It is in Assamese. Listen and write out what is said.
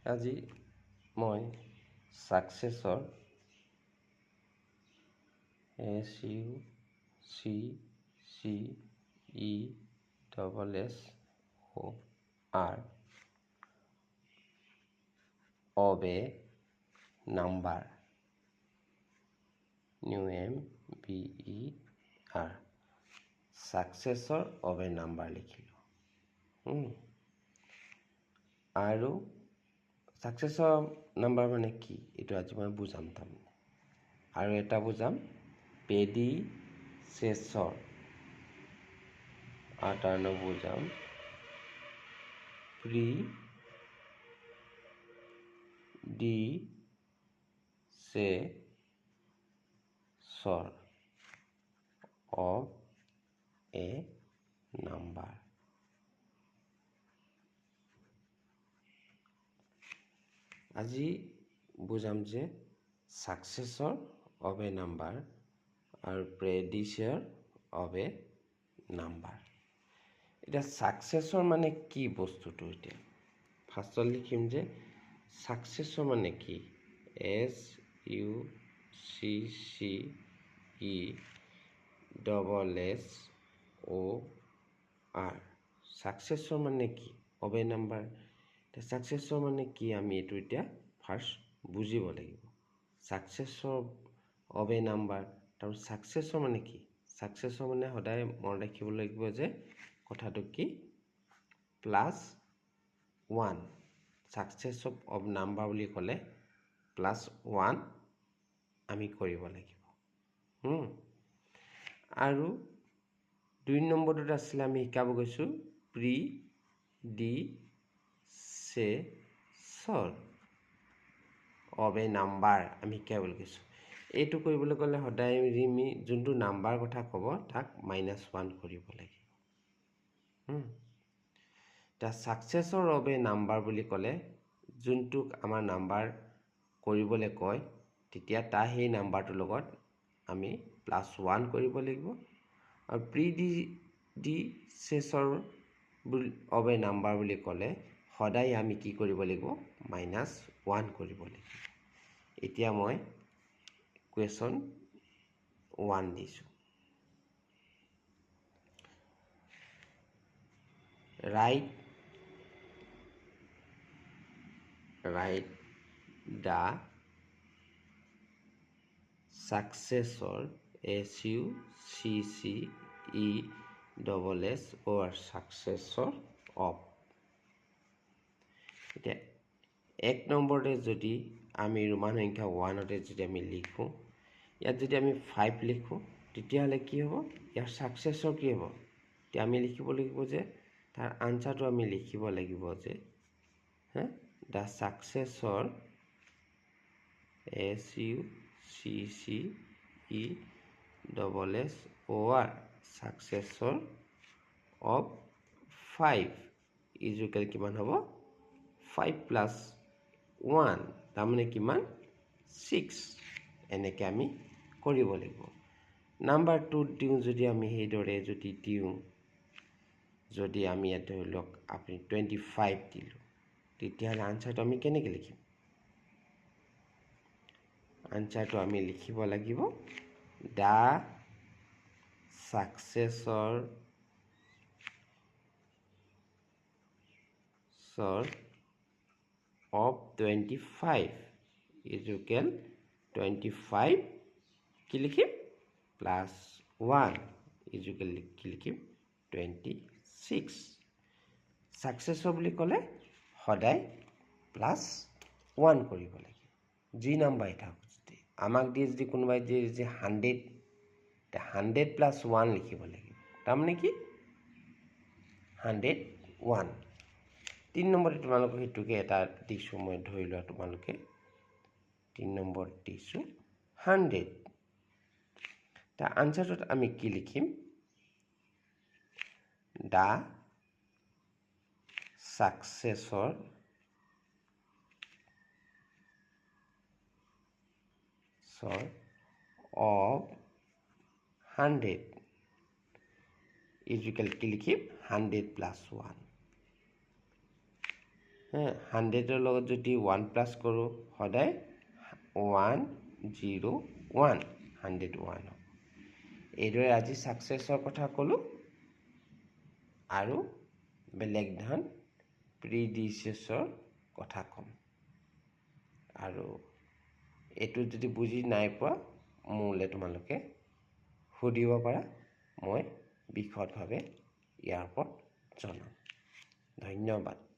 আজি মই সাকসেসৰ SUCCESSOR of a number NUMBER successor of a number লিখিলো আৰু successor number মানে কি এটো আজি মই বুজাম তাৰমানে আৰু এটা বুজাম predecessor আটানো বুজাম predecessor of a number আজি বুজাম যে successor of a number আৰু predecessor of a number এটা successor মানে কি বস্তুটো এটা ফাৰ্স্টত লিখিম যে successor মানে কি SUCCESSOR successor মানে কি of a number the successor মানে কি আমি এটো এটা ফার্স্ট বুজিব লাগিব successor of a number তাৰ successor মানে কি successor মানে সদায় মন ৰাখিব লাগিব যে কথাটো কি +1 successor of number বুলি ক'লে +1 আমি কৰিব লাগিব আৰু 2 নম্বৰটো আছিল আমি শিকাব গৈছো predecessor of a number আমি কেৱল কৈছো এইটো কৰিবলৈ গলে সদায় আমি যোনটো নাম্বাৰ কথা কব তাক -1 কৰিব লাগিব তা successor of a number বুলি ক'লে যোনটো আমাৰ নাম্বাৰ কৰিবলৈ কয় তেতিয়া তা সেই নাম্বাৰটোৰ লগত আমি +1 কৰিব লাগিব আৰু predecessor of a number বুলি ক'লে সদায় আমি কি কৰিব লাগিব -1 কৰিব লাগিব এতিয়া মই question 1 দিছো write the successor SUCCESSOR successor of এটা এক নম্বৰতে যদি আমি ৰোমান সংখ্যা 1 তে যদি আমি লিখো ইয়াত যদি আমি 5 লিখো তেতিয়া হলে কি হ'ব ইয়াৰ সাকসেসৰ কি হ'ব তে আমি লিখিব লাগিব যে তাৰ আনসাৰটো আমি লিখিব লাগিব যে the successor SUCCESSOR successor of 5 is equal কিমান হ'ব 5 plus 1 তাৰমানে কিমান 6 এনেকৈ আমি কৰিব লাগিব নাম্বাৰ 2 দিও যদি আমি এই দৰে যদি দিও যদি আমি ইয়াত ধৰিলক আপুনি 25 দিলো তেতিয়া আনসাৰটো আমি কেনেকৈ লিখিম আনসাৰটো আমি লিখিব লাগিব the successor of 25 is equal 25 কি লিখিম +1 is equal কি লিখিম 26 successor বুলি ক'লে সদায় +1 কৰিব লাগিব যি নাম্বাৰ এটা যদি আমাক দিয়ে যদি কোনোবাই দিয়ে যে 100 100 + 1 লিখিব লাগিব তাৰমানে কি 101 3 নম্বৰতে তোমালোকে হেতুকে এটা দিছো মই ধৰি লোৱা তোমালোকে 3 নম্বৰ দিছো 100 তা আনসারত আমি কি লিখিম the successor of 100 is equal কি লিখিম 100 + 1 100 লগত যদি 1 প্লাস কৰোঁ সদায় 101 101 এইদৰে আজি সাকসেসৰ কথা ক'লোঁ আৰু বেলেগ ধন প্ৰিডিসেসৰ কথা কম আৰু এটো যদি বুজি নাই পোৱা মোলে তোমালোকে সুধিব পাৰা মই বিশদভাৱে ইয়াৰ ওপৰত জনাম ধন্যবাদ